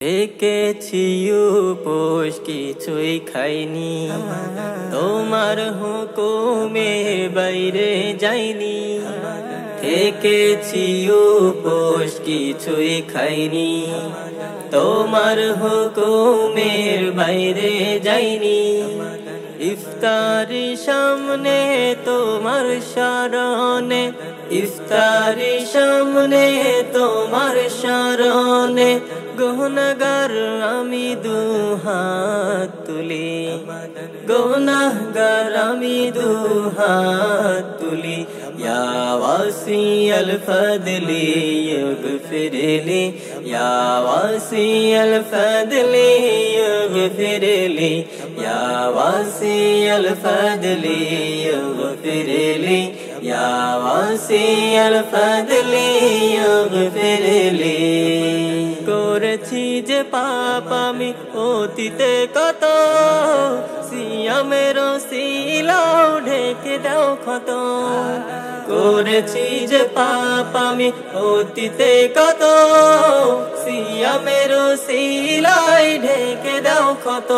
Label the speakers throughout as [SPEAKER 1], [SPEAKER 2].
[SPEAKER 1] দেখেছি উপোস কিছুই খাইনি, তোমার হুকুমের বাইরে যাইনি। দেখেছি উপোস কিছুই খাইনি, তোমার হুকুমের বাইরে যাইনি। ইফতারি সামনে তোমার শরণে, ইফতারি সামনে তোমার শরণে, গুনাহগার আমি দুহাত তুলি, গুনাহগার আমি দুহাত তুলি। ইয়া ওয়াসিয়াল ফাদলি ইগফিরলি, ইয়া ওয়াসিয়াল ফাদলি ইগফিরলি, ইয়া ওয়াসিয়াল ফাদলি ইগফিরলি, ইয়া ওয়াসিয়াল ফাদলি ইগফিরলি। করেছি যে পাপ আমি অতীতে কত, সিয়ামের ওসিলাও ঢেকে দাও ক্ষত। করেছি যে পাপ আমি অতীতে কত, সিয়ামের ওসিলায় ঢেকে দাও ক্ষত।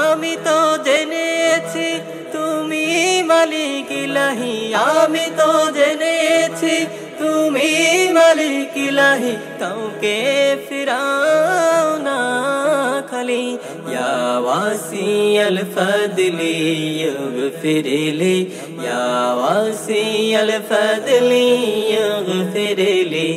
[SPEAKER 1] আমি তো জেনেছি তুমি মালিক ইলাহি, আমি তো জেনেছি তুমি মালিক ইলাহি, কাউকে ফিরাও না খালি। ইয়া ওয়াসিয়াল ফাদলি ইগফিরলি, ইয়া ওয়াসিয়াল ফাদলি ইগফিরলি,